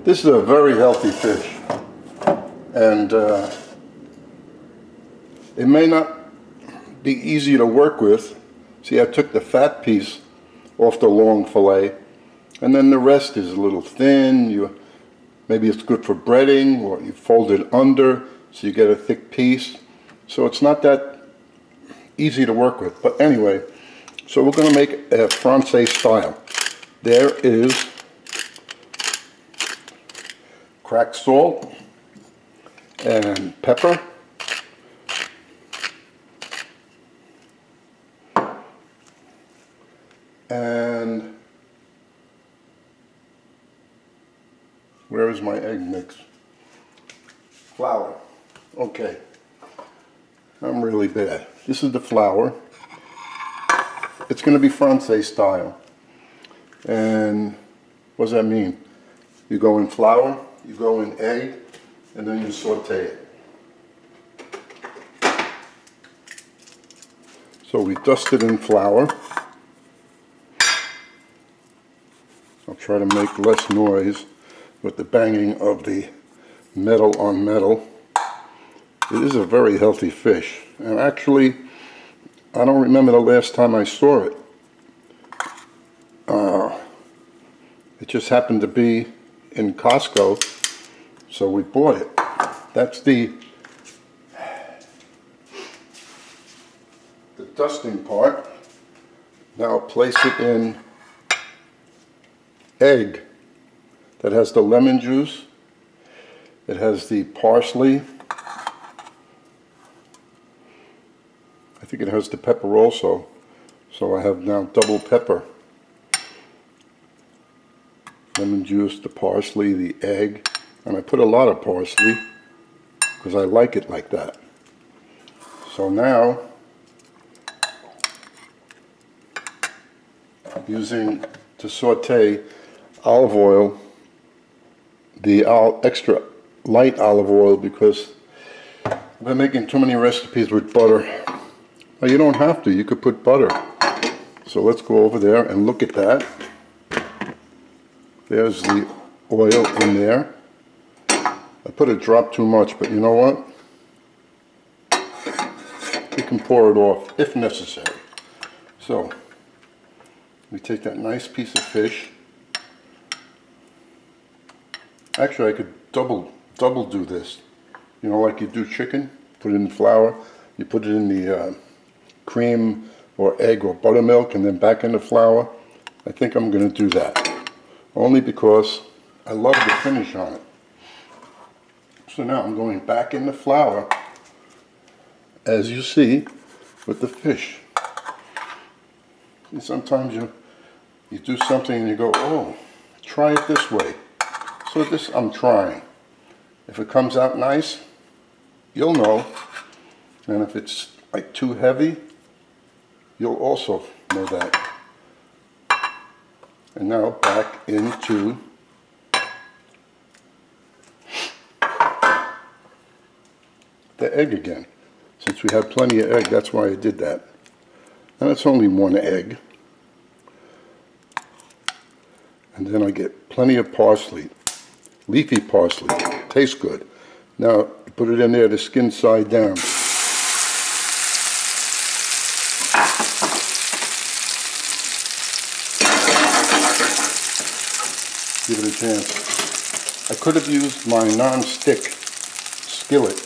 This is a very healthy fish, and it may not be easy to work with. See, I took the fat piece off the long fillet, and then the rest is a little thin. Maybe it's good for breading, or you fold it under so you get a thick piece. So it's not that easy to work with. But anyway, so we're going to make a Francaise style. There is cracked salt and pepper, and where is my egg mix? Flour. Okay, I'm really bad. This is the flour. It's going to be Francaise style. And what does that mean? You go in flour, you go in egg, and then you saute it. So we dust it in flour. I'll try to make less noise with the banging of the metal on metal. It is a very healthy fish, and actually I don't remember the last time I saw it. It just happened to be in Costco, so we bought it. That's the dusting part. Now place it in egg that has the lemon juice. It has the parsley. I think it has the pepper also. So I have now double pepper. Lemon juice, the parsley, the egg. And I put a lot of parsley because I like it like that. So now, using to saute olive oil, the extra light olive oil, because I've been making too many recipes with butter. Well, you don't have to, you could put butter. So let's go over there and look at that. There's the oil in there. I put a drop too much, but you know what? You can pour it off if necessary. So we take that nice piece of fish. Actually, I could double do this. You know, like you do chicken, put it in flour, you put it in the cream or egg or buttermilk, and then back in the flour. I think I'm going to do that. Only because I love the finish on it. So now I'm going back in the flour, as you see, with the fish. And sometimes you do something and you go, oh, try it this way. So this I'm trying. If it comes out nice, you'll know. And if it's like too heavy, you'll also know that. And now back into the egg again. Since we had plenty of egg, that's why I did that. And it's only one egg. And then I get plenty of parsley. Leafy parsley. Tastes good. Now, put it in there, the skin side down. Give it a chance. I could have used my non-stick skillet.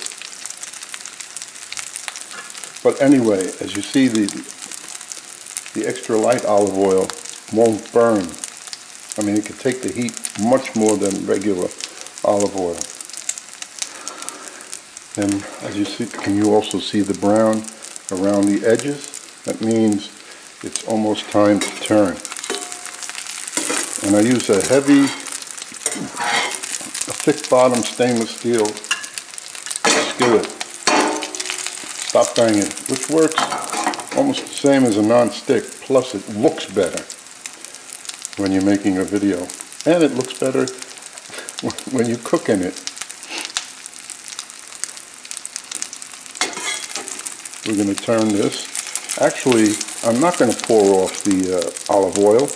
But anyway, as you see, the extra light olive oil won't burn. I mean, it can take the heat much more than regular olive oil. And as you see, can you also see the brown around the edges? That means it's almost time to turn. And I use a thick bottom stainless steel skillet. Stop banging, which works almost the same as a non-stick, plus it looks better when you're making a video. And it looks better when you cook in it. We're going to turn this. Actually, I'm not going to pour off the olive oil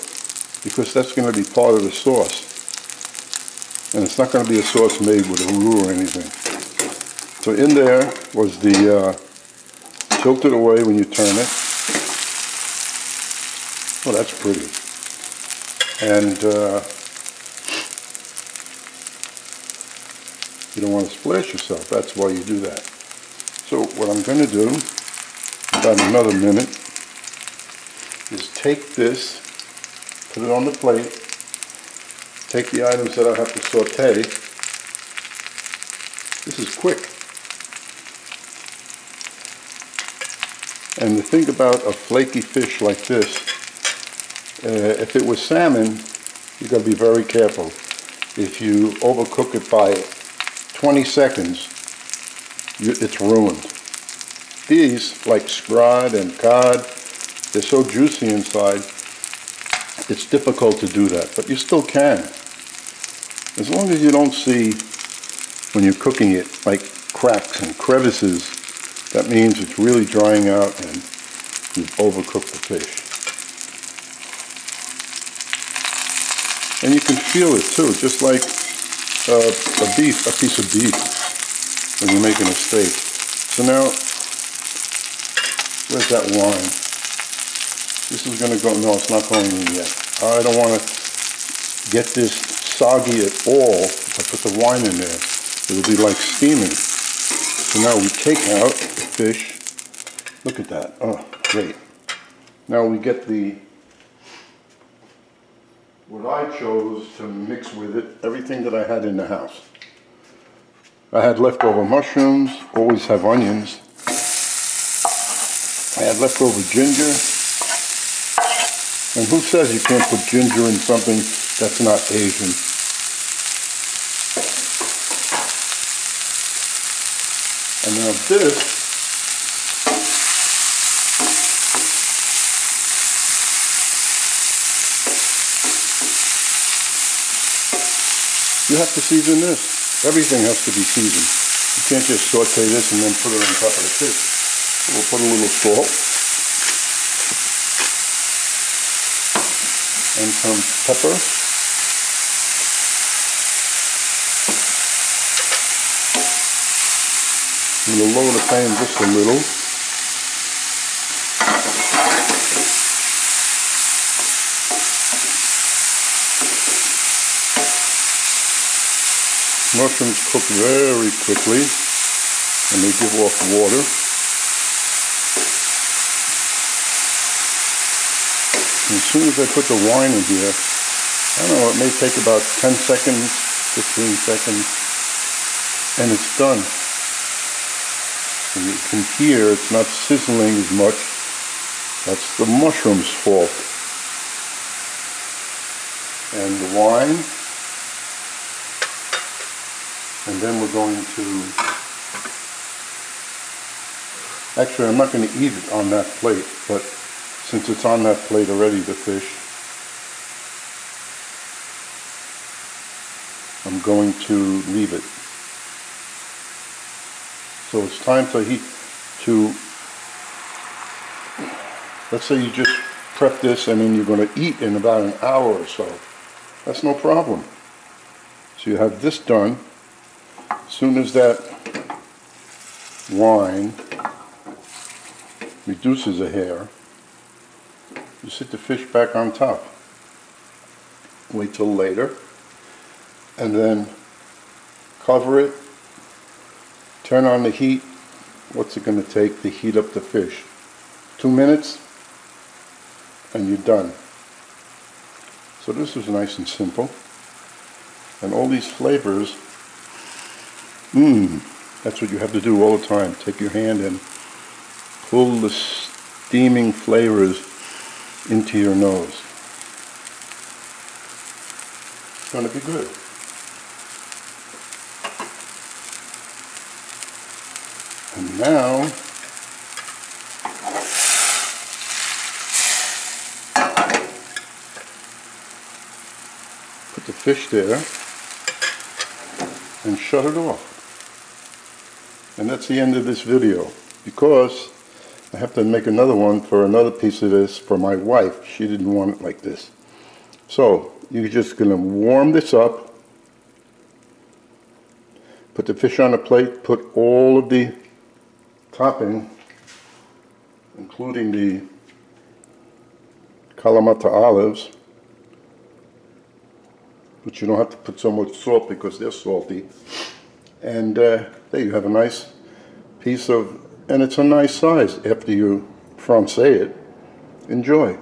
because that's going to be part of the sauce. And it's not going to be a sauce made with a roux or anything. So in there was the tilted away when you turn it. Oh, that's pretty. And you don't want to splash yourself. That's why you do that. So what I'm going to do, about another minute, is take this, put it on the plate, take the items that I have to saute. This is quick. And the thing about a flaky fish like this, if it was salmon, you've got to be very careful. If you overcook it by 20 seconds, it's ruined. These, like scrod and cod, they're so juicy inside, it's difficult to do that, but you still can. As long as you don't see, when you're cooking it, like cracks and crevices, that means it's really drying out and you've overcooked the fish. And you can feel it too, just like a piece of beef when you're making a steak. So now, where's that wine? This is going to go, no, it's not going in yet. I don't want to get this soggy at all. If I put the wine in there, it'll be like steaming. So now we take out the fish. Look at that. Oh, great. Now we get what I chose to mix with it, everything that I had in the house. I had leftover mushrooms, always have onions. I had leftover ginger. And who says you can't put ginger in something that's not Asian? And now this, you have to season this. Everything has to be seasoned. You can't just saute this and then put it on top of the fish. So we'll put a little salt and some pepper. I'm going to lower the pan just a little. Mushrooms cook very quickly and they give off water. And as soon as I put the wine in here, I don't know, it may take about 10 seconds, 15 seconds, and it's done. And you can hear it's not sizzling as much. That's the mushroom's fault. And the wine. And then we're going to, actually I'm not going to eat it on that plate, but since it's on that plate already, the fish, I'm going to leave it. So it's time to heat to, let's say you just prep this and then you're going to eat in about an hour or so. That's no problem. So you have this done. As soon as that wine reduces a hair, you sit the fish back on top. Wait till later, and then cover it, turn on the heat. What's it going to take to heat up the fish? 2 minutes, and you're done. So this is nice and simple. And all these flavors, that's what you have to do all the time. Take your hand and pull the steaming flavors into your nose. It's going to be good. And now, put the fish there and shut it off. And that's the end of this video, because I have to make another one for another piece of this for my wife. She didn't want it like this. So you're just going to warm this up Put the fish on a plate, put all of the topping, including the Kalamata olives, but you don't have to put so much salt because they're salty. And there you have a nice piece of, and it's a nice size after you francais it. Enjoy.